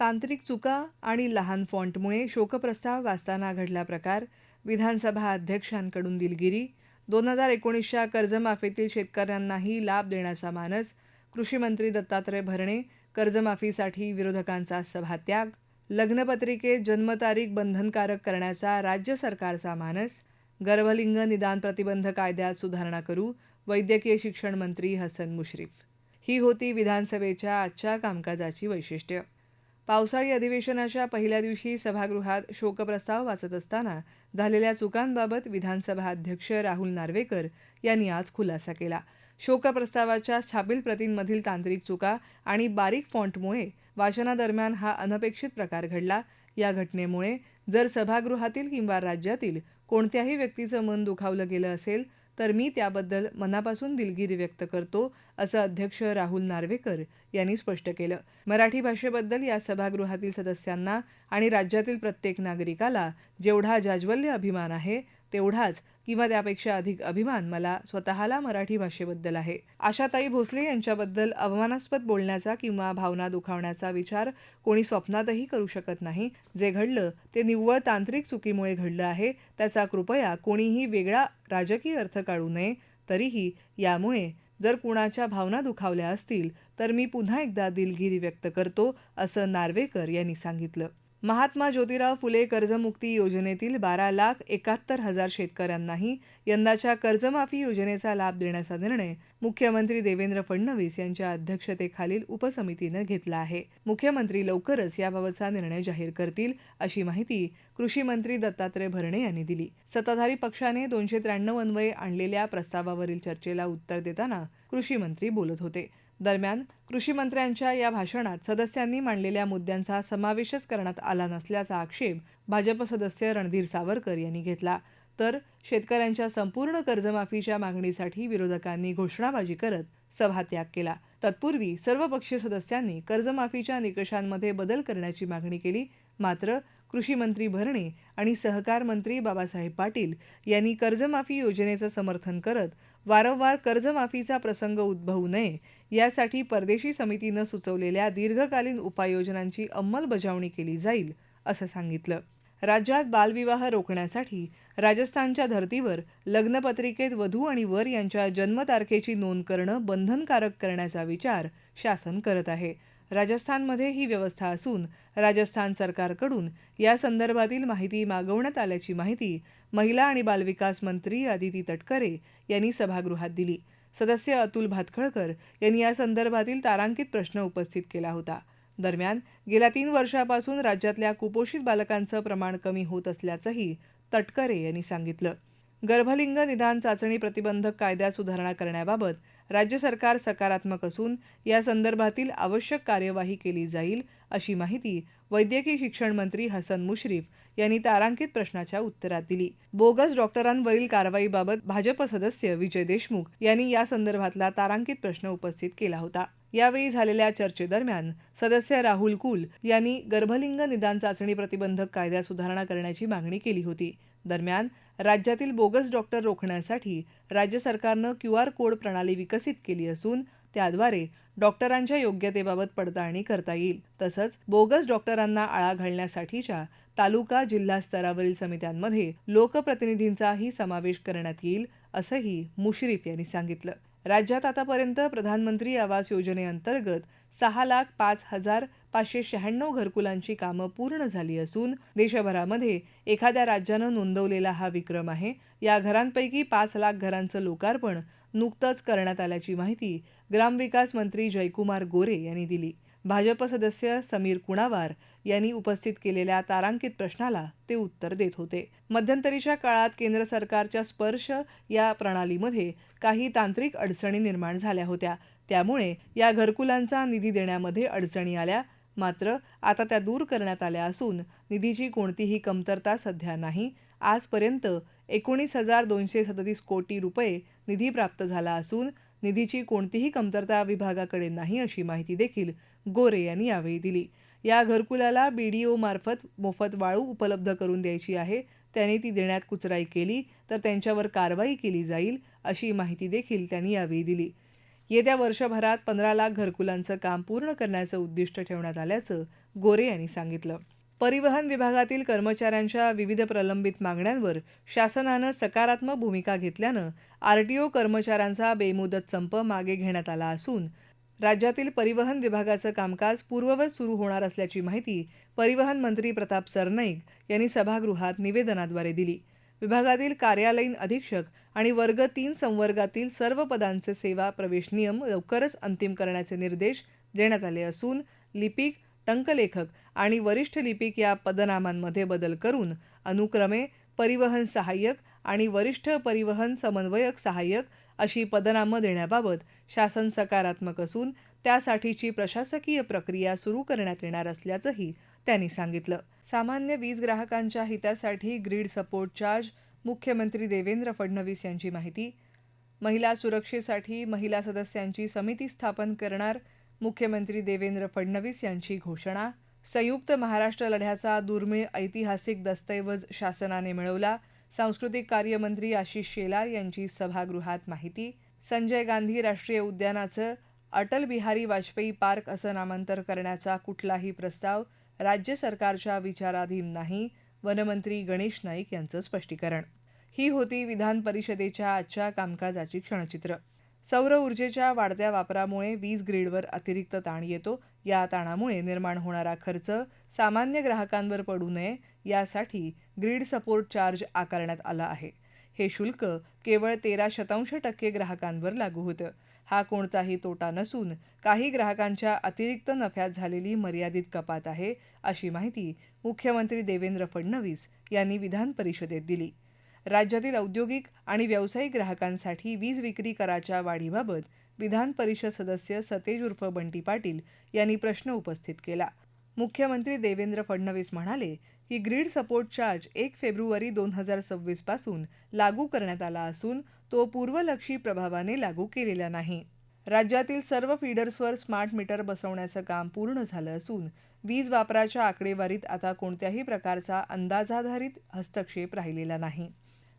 तांत्रिक चुका आणि लहान फॉन्टमुळे शोकप्रस्ताव वाचताना घडला प्रकार, विधानसभा अध्यक्षांकडून दिलगिरी, 2019च्या कर्जमाफीतील शेतकऱ्यांनाही लाभ देण्याचा मानस, कृषीमंत्री दत्तात्रय भरणे, कर्जमाफीसाठी विरोधकांचा सभात्याग, लग्नपत्रिकेत जन्मतारीख बंधनकारक करण्याचा राज्य सरकारचा मानस, गर्भलिंग निदान प्रतिबंध कायद्यात सुधारणा करू, वैद्यकीय शिक्षण मंत्री हसन मुश्रीफ. ही होती विधानसभेच्या आजच्या कामकाजाची वैशिष्ट्य. पावसाळी अधिवेशनाच्या पहिल्या दिवशी सभागृहात शोकप्रस्ताव वाचत असताना झालेल्या चुकांबाबत विधानसभा अध्यक्ष राहुल नार्वेकर यांनी आज खुलासा केला. शोकप्रस्तावाच्या छापील प्रतींमधील तांत्रिक चुका आणि बारीक फॉन्टमुळे वाचनादरम्यान हा अनपेक्षित प्रकार घडला. या घटनेमुळे जर सभागृहातील किंवा राज्यातील कोणत्याही व्यक्तीचं मन दुखावलं गेलं असेल तर मी त्याबद्दल मनापासून दिलगिरी व्यक्त करतो, असं अध्यक्ष राहुल नार्वेकर यांनी स्पष्ट केलं. मराठी भाषेबद्दल या सभागृहातील सदस्यांना आणि राज्यातील प्रत्येक नागरिकाला जेवढा जाज्वल्य अभिमान आहे, तेवढाच किंवा त्यापेक्षा अधिक अभिमान मला स्वतःला मराठी भाषेबद्दल आहे. आशाताई भोसले यांच्याबद्दल अवमानास्पद बोलण्याचा किंवा भावना दुखावण्याचा विचार कोणी स्वप्नातही करू शकत नाही. जे घडलं ते निव्वळ तांत्रिक चुकीमुळे घडलं आहे. त्याचा कृपया कोणीही वेगळा राजकीय अर्थ काढू नये. तरीही यामुळे जर कुणाच्या भावना दुखावल्या असतील तर मी पुन्हा एकदा दिलगिरी व्यक्त करतो, असं नार्वेकर यांनी सांगितलं. महात्मा ज्योतिराव फुले कर्जमुक्ती योजनेतील 12,71,000 शेतकऱ्यांनाही यंदाच्या कर्जमाफी योजनेचा लाभ देण्याचा निर्णय मुख्यमंत्री देवेंद्र फडणवीस यांच्या अध्यक्षतेखालील उपसमितीनं घेतला आहे. मुख्यमंत्री लवकरच याबाबतचा निर्णय जाहीर करतील, अशी माहिती कृषी मंत्री दत्तात्रय भरणे यांनी दिली. सत्ताधारी पक्षाने 293 अन्वये आणलेल्या प्रस्तावावरील चर्चेला उत्तर देताना कृषी मंत्री बोलत होते. दरम्यान कृषी मंत्र्यांच्या या भाषणात सदस्यांनी मांडलेल्या मुद्द्यांचा समावेशच करण्यात आला नसल्याचा आक्षेप भाजप सदस्य रणधीर सावरकर यांनी घेतला. तर शेतकऱ्यांच्या संपूर्ण कर्जमाफीच्या मागणीसाठी विरोधकांनी घोषणाबाजी करत सभात्याग केला. तत्पूर्वी सर्वपक्षीय सदस्यांनी कर्जमाफीच्या निकषांमध्ये बदल करण्याची मागणी केली. मात्र कृषी मंत्री भरणे आणि सहकार मंत्री बाबासाहेब पाटील यांनी कर्जमाफी योजनेचं समर्थन करत वारंवार कर्जमाफीचा प्रसंग उद्भवू नये यासाठी परदेशी समितीनं सुचवलेल्या दीर्घकालीन उपाययोजनांची अंमलबजावणी केली जाईल, असं सांगितलं. राज्यात बालविवाह रोखण्यासाठी राजस्थानच्या धर्तीवर लग्नपत्रिकेत वधू आणि वर यांच्या जन्मतारखेची नोंद करणं बंधनकारक करण्याचा विचार शासन करत आहे. राजस्थानमध्ये ही व्यवस्था असून राजस्थान सरकारकडून या संदर्भातील माहिती मागवण्यात आल्याची माहिती महिला आणि बालविकास मंत्री अदिती तटकरे यांनी सभागृहात दिली. सदस्य अतुल भातखळकर यांनी या संदर्भातील तारांकित प्रश्न उपस्थित केला होता. दरम्यान गेल्या 3 वर्षापासून राज्यातल्या कुपोषित बालकांचं प्रमाण कमी होत असल्याचंही तटकरे यांनी सांगितलं. गर्भलिंग निदान चाचणी प्रतिबंधक कायद्यात सुधारणा करण्याबाबत राज्य सरकार सकारात्मक असून या संदर्भातील आवश्यक कार्यवाही केली जाईल, अशी माहिती वैद्यकीय शिक्षण मंत्री हसन मुश्रीफ यांनी तारांकित प्रश्नाच्या उत्तरात दिली. बोगस डॉक्टरांवरील कारवाईबाबत भाजप सदस्य विजय देशमुख यांनी या संदर्भातला तारांकित प्रश्न उपस्थित केला होता. यावेळी झालेल्या चर्चेदरम्यान सदस्य राहुल कुल यांनी गर्भलिंग निदान चाचणी प्रतिबंधक कायद्यात सुधारणा करण्याची मागणी केली होती. दरम्यान राज्यातील बोगस डॉक्टर रोखण्यासाठी राज्य सरकारनं QR कोड प्रणाली विकसित केली असून त्याद्वारे डॉक्टरांच्या योग्यतेबाबत पडताळणी करता येईल. तसंच बोगस डॉक्टरांना आळा घालण्यासाठीच्या तालुका जिल्हा स्तरावरील समित्यांमध्ये लोकप्रतिनिधींचाही समावेश करण्यात येईल, असंही मुश्रीफ यांनी सांगितलं. राज्यात आतापर्यंत प्रधानमंत्री आवास योजनेअंतर्गत 6,05,596 घरकुलांची कामं पूर्ण झाली असून देशभरामध्ये एखाद्या राज्यानं नोंदवलेला हा विक्रम आहे. या घरांपैकी 5 लाख घरांचं लोकार्पण नुकतंच करण्यात आल्याची माहिती ग्रामविकास मंत्री जयकुमार गोरे यांनी दिली. भाजप सदस्य समीर कुणावार यांनी उपस्थित केलेल्या तारांकित प्रश्नाला ते उत्तर देत होते. मध्यंतरीच्या काळात केंद्र सरकारच्या स्पर्श या प्रणालीमध्ये काही तांत्रिक अडचणी निर्माण झाल्या होत्या. त्यामुळे या घरकुलांचा निधी देण्यामध्ये अडचणी आल्या. मात्र आता त्या दूर करण्यात आल्या असून निधीची कोणतीही कमतरता सध्या नाही. आजपर्यंत 19,237 कोटी रुपये निधी प्राप्त झाला असून निधीची कोणतीही कमतरता विभागाकडे नाही, अशी माहिती देखील गोरे यांनी यावेळी दिली. या घरकुलाला BDO मार्फत मोफत वाळू उपलब्ध करून द्यायची आहे. त्यांनी ती देण्यात कुचराई केली तर त्यांच्यावर कारवाई केली जाईल, अशी माहिती देखील त्यांनी यावेळी दिली. येत्या वर्षभरात 15 लाख घरकुलांचं काम पूर्ण करण्याचं उद्दिष्ट ठेवण्यात आल्याचं गोरे यांनी सांगितलं. परिवहन विभागातील कर्मचाऱ्यांच्या विविध प्रलंबित मागण्यांवर शासनानं सकारात्मक भूमिका घेतल्यानं आरटीओ कर्मचाऱ्यांचा बेमुदत संप मागे घेण्यात आला असून राज्यातील परिवहन विभागाचं कामकाज पूर्ववत सुरू होणार असल्याची माहिती परिवहन मंत्री प्रताप सरनाईक यांनी सभागृहात निवेदनाद्वारे दिली. विभागातील कार्यालयीन अधीक्षक आणि वर्ग 3 संवर्गातील सर्व पदांचे सेवा प्रवेश नियम लवकरच अंतिम करण्याचे निर्देश देण्यात आले असून लिपिक, टंकलेखक आणि वरिष्ठ लिपिक या पदनामांमध्ये बदल करून अनुक्रमे परिवहन सहाय्यक आणि वरिष्ठ परिवहन समन्वयक सहाय्यक अशी पदनामं देण्याबाबत शासन सकारात्मक असून त्यासाठीची प्रशासकीय प्रक्रिया सुरू करण्यात येणार असल्याचंही त्यांनी सांगितलं. सामान्य वीज ग्राहकांच्या हितासाठी ग्रीड सपोर्ट चार्ज, मुख्यमंत्री देवेंद्र फडणवीस यांची माहिती. महिला सुरक्षेसाठी महिला सदस्यांची समिती स्थापन करणार, मुख्यमंत्री देवेंद्र फडणवीस यांची घोषणा. संयुक्त महाराष्ट्र लढ्याचा दुर्मिळ ऐतिहासिक दस्तऐवज शासनाने मिळवला, सांस्कृतिक कार्यमंत्री आशिष शेलार यांची सभागृहात माहिती. संजय गांधी राष्ट्रीय उद्यानाचं अटल बिहारी वाजपेयी पार्क असं नामांतर करण्याचा कुठलाही प्रस्ताव राज्य सरकारच्या विचाराधीन नाही, वनमंत्री गणेश नाईक यांचं स्पष्टीकरण. ही होती विधान परिषदेच्या आजच्या कामकाजाची क्षणचित्र. सौर ऊर्जेच्या वाढत्या वापरामुळे वीज ग्रीडवर अतिरिक्त ताण येतो. या ताणामुळे निर्माण होणारा खर्च सामान्य ग्राहकांवर पडू नये यासाठी ग्रीड सपोर्ट चार्ज आकारण्यात आला आहे. हे शुल्क केवळ 13% ग्राहकांवर लागू होतं. हा कोणताही तोटा नसून काही ग्राहकांच्या अतिरिक्त नफ्यात झालेली मर्यादित कपात आहे, अशी माहिती मुख्यमंत्री देवेंद्र फडणवीस यांनी विधान परिषदेत दिली. राज्यातील औद्योगिक आणि व्यावसायिक ग्राहकांसाठी वीज विक्री कराच्या वाढीबाबत विधान परिषद सदस्य सतेज उर्फ बंटी पाटील यांनी प्रश्न उपस्थित केला. मुख्यमंत्री देवेंद्र फडणवीस म्हणाले की ग्रीड सपोर्ट चार्ज 1 फेब्रुवारी 2026 पासून लागू करण्यात आला असून तो पूर्वलक्षी प्रभावाने लागू केलेला नाही. राज्यातील सर्व फीडर्सवर स्मार्ट मीटर बसवण्याचं काम पूर्ण झालं असून वीज वापराच्या आकडेवारीत आता कोणत्याही प्रकारचा अंदाजाधारित हस्तक्षेप राहिलेला नाही.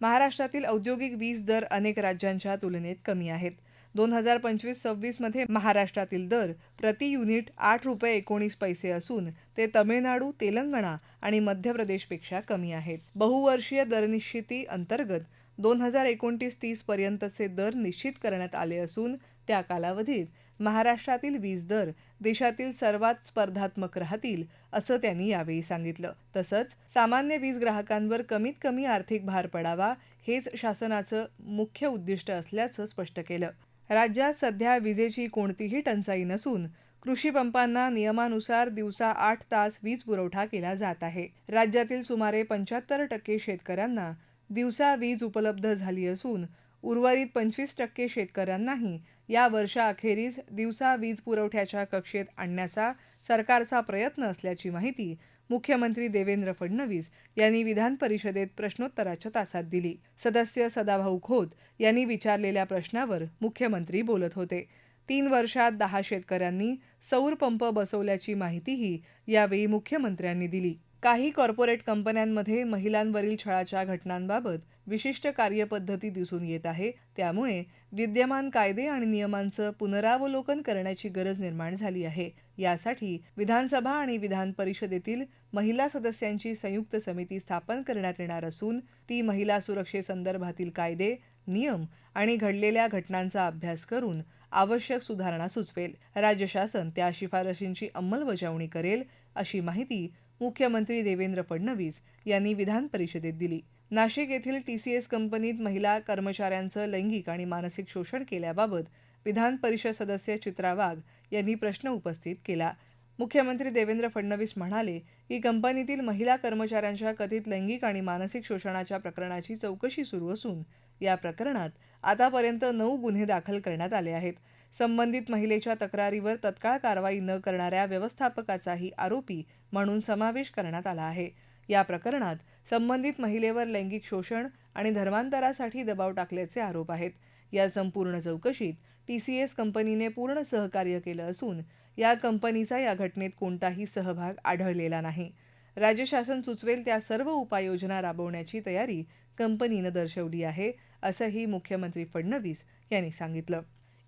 महाराष्ट्रातील औद्योगिक वीज दर अनेक राज्यांच्या तुलनेत कमी आहेत. 2025-26 मध्ये महाराष्ट्रातील दर प्रति युनिट 8.19 रुपये असून ते तमिळनाडू, तेलंगणा आणि मध्य प्रदेशपेक्षा कमी आहेत. बहुवर्षीय दरनिश्चिती अंतर्गत 2029-30 पर्यंतचे दर निश्चित करण्यात आले असून त्या कालावधीत महाराष्ट्रातील वीज दर देशातील सर्वात स्पर्धात्मक राहतील, असं त्यांनी यावेळी सांगितलं. तसंच सामान्य वीज ग्राहकांवर कमीत कमी आर्थिक भार पडावा हेच शासनाचं मुख्य उद्दिष्ट असल्याचं स्पष्ट केलं. राज्यात सध्या विजेची कोणतीही टंचाई नसून कृषी पंपांना नियमानुसार दिवसा 8 तास वीज पुरवठा केला जात आहे. राज्यातील सुमारे 75% शेतकऱ्यांना दिवसा वीज उपलब्ध झाली असून उर्वरित 25% शेतकऱ्यांनाही या वर्षाअखेरीस दिवसा वीज पुरवठ्याच्या कक्षेत आणण्याचा सरकारचा प्रयत्न असल्याची माहिती मुख्यमंत्री देवेंद्र फडणवीस यांनी विधान परिषदेत प्रश्नोत्तराच्या तासात दिली. सदस्य सदाभाऊ खोत यांनी विचारलेल्या प्रश्नावर मुख्यमंत्री बोलत होते. 3 वर्षात 10 शेतकऱ्यांनी सौर पंप बसवल्याची माहितीही यावेळी मुख्यमंत्र्यांनी दिली. काही कॉर्पोरेट कंपन्यांमध्ये महिलांवरील छळाच्या घटनांबाबत विशिष्ट कार्यपद्धती दिसून येत आहे. त्यामुळे विद्यमान कायदे आणि नियमांचं पुनरावलोकन करण्याची गरज निर्माण झाली आहे. यासाठी विधानसभा आणि विधान परिषदेतील महिला सदस्यांची संयुक्त समिती स्थापन करण्यात येणार असून ती महिला सुरक्षेसंदर्भातील कायदे, नियम आणि घडलेल्या घटनांचा अभ्यास करून आवश्यक सुधारणा सुचवेल. राज्य शासन त्या शिफारशींची अंमलबजावणी करेल, अशी माहिती मुख्यमंत्री देवेंद्र फडणवीस यांनी विधान परिषदेत दिली. नाशिक येथील TCS कंपनीत महिला कर्मचाऱ्यांचं लैंगिक आणि मानसिक शोषण केल्याबाबत विधान परिषद सदस्य चित्रा वाघ यांनी प्रश्न उपस्थित केला. मुख्यमंत्री देवेंद्र फडणवीस म्हणाले की कंपनीतील महिला कर्मचाऱ्यांच्या कथित लैंगिक आणि मानसिक शोषणाच्या प्रकरणाची चौकशी सुरू असून या प्रकरणात आतापर्यंत 9 गुन्हे दाखल करण्यात आले आहेत. संबंधित महिलेच्या तक्रारीवर तत्काळ कारवाई न करणाऱ्या व्यवस्थापकाचाही आरोपी म्हणून समावेश करण्यात आला आहे. या प्रकरणात संबंधित महिलेवर लैंगिक शोषण आणि धर्मांतरासाठी दबाव टाकल्याचे आरोप आहेत. या संपूर्ण चौकशीत TCS कंपनीने पूर्ण सहकार्य केलं असून या कंपनीचा या घटनेत कोणताही सहभाग आढळलेला नाही. राज्य शासन सुचवेल त्या सर्व उपाययोजना राबवण्याची तयारी कंपनीनं दर्शवली आहे, असंही मुख्यमंत्री फडणवीस यांनी सांगितलं.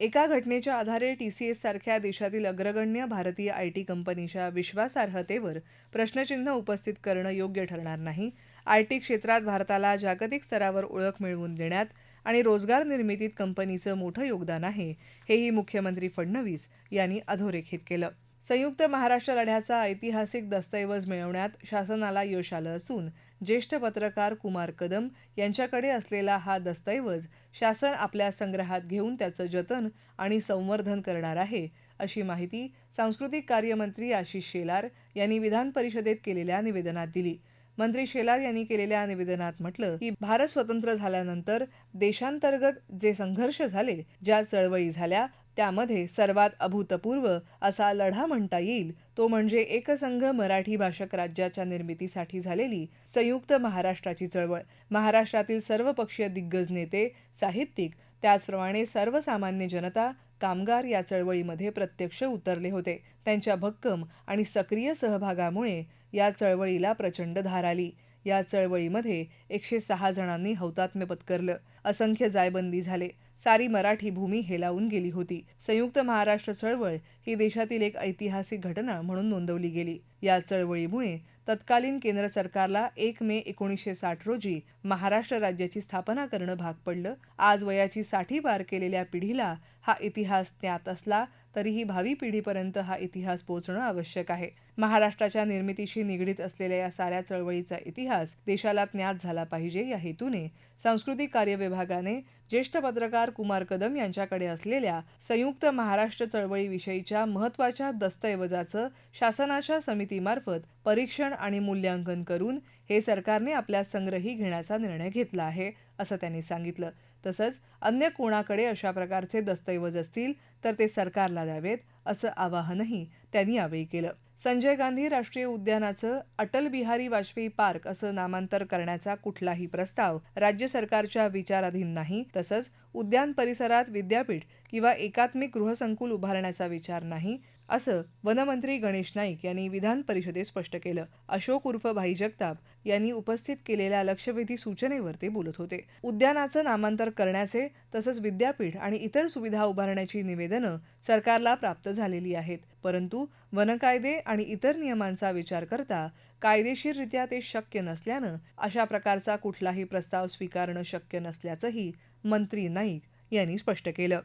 एका घटनेच्या आधारे TCS सारख्या देशातील अग्रगण्य भारतीय आयटी कंपनीच्या विश्वासार्हतेवर प्रश्नचिन्ह उपस्थित करणं योग्य ठरणार नाही. आयटी क्षेत्रात भारताला जागतिक स्तरावर ओळख मिळवून देण्यात आणि रोजगार निर्मितीत कंपनीचं मोठं योगदान आहे, हेही मुख्यमंत्री फडणवीस यांनी अधोरेखित केलं. संयुक्त महाराष्ट्र लढ्याचा ऐतिहासिक दस्तऐवज मिळवण्यात शासनाला यश आलं असून ज्येष्ठ पत्रकार कुमार कदम यांच्याकडे असलेला हा दस्तऐवज शासन आपल्या संग्रहात घेऊन त्याचं जतन आणि संवर्धन करणार आहे, अशी माहिती सांस्कृतिक कार्यमंत्री आशिष शेलार यांनी विधान परिषदेत केलेल्या निवेदनात दिली. मंत्री शेलार यांनी केलेल्या निवेदनात म्हटलं की भारत स्वतंत्र झाल्यानंतर देशांतर्गत जे संघर्ष झाले, ज्या चळवळी झाल्या, त्यामध्ये सर्वात अभूतपूर्व असा लढा म्हणता येईल तो म्हणजे एकसंघ मराठी भाषक राज्याच्या निर्मितीसाठी झालेली संयुक्त महाराष्ट्राची चळवळ. महाराष्ट्रातील सर्वपक्षीय दिग्गज नेते, साहित्यिक, त्याचप्रमाणे सर्वसामान्य जनता, कामगार या चळवळीमध्ये प्रत्यक्ष उतरले होते. त्यांच्या भक्कम आणि सक्रिय सहभागामुळे या चळवळीला प्रचंड धार आली. या चळवळीमध्ये 106 जणांनी हौतात्म्य पत्करलं, असंख्य जायबंदी झाले, सारी मराठी भूमी हेलावून गेली होती. संयुक्त महाराष्ट्र चळवळ ही देशातील एक ऐतिहासिक घटना म्हणून नोंदवली गेली. या चळवळीमुळे तत्कालीन केंद्र सरकारला 1 मे 1960 रोजी महाराष्ट्र राज्याची स्थापना करणं भाग पडलं. आज वयाची 60 पार केलेल्या पिढीला हा इतिहास ज्ञात असला तरीही भावी पिढीपर्यंत हा इतिहास पोहोचणं आवश्यक आहे. महाराष्ट्राच्या निर्मितीशी निगडीत असलेल्या या साऱ्या चळवळीचा इतिहास देशाला ज्ञात झाला पाहिजे, या हेतूने सांस्कृतिक कार्य विभागाने ज्येष्ठ पत्रकार कुमार कदम यांच्याकडे असलेल्या संयुक्त महाराष्ट्र चळवळीविषयीच्या महत्त्वाच्या दस्तऐवजाचं शासनाच्या समितीमार्फत परीक्षण आणि मूल्यांकन करून हे सरकारने आपल्या संग्रही घेण्याचा निर्णय घेतला आहे, असं त्यांनी सांगितलं. तसंच अन्य कोणाकडे अशा प्रकारचे दस्तऐवज असतील तर ते सरकारला द्यावेत, असं आवाहनही त्यांनी यावेळी केलं. संजय गांधी राष्ट्रीय उद्यानाचं अटल बिहारी वाजपेयी पार्क असं नामांतर करण्याचा कुठलाही प्रस्ताव राज्य सरकारच्या विचाराधीन नाही. तसंच उद्यान परिसरात विद्यापीठ किंवा एकात्मिक गृहसंकुल उभारण्याचा विचार नाही, असं वनमंत्री गणेश नाईक यांनी विधान परिषदेत स्पष्ट केलं. अशोक उर्फ भाई जगताप यांनी उपस्थित केलेल्या लक्षवेधी सूचनेवर ते बोलत होते. उद्यानाचं नामांतर करण्याचे तसंच विद्यापीठ आणि इतर सुविधा उभारण्याची निवेदनं सरकारला प्राप्त झालेली आहेत. परंतु वनकायदे आणि इतर नियमांचा विचार करता कायदेशीररित्या ते शक्य नसल्यानं अशा प्रकारचा कुठलाही प्रस्ताव स्वीकारणं शक्य नसल्याचंही मंत्री नाईक यांनी स्पष्ट केलं.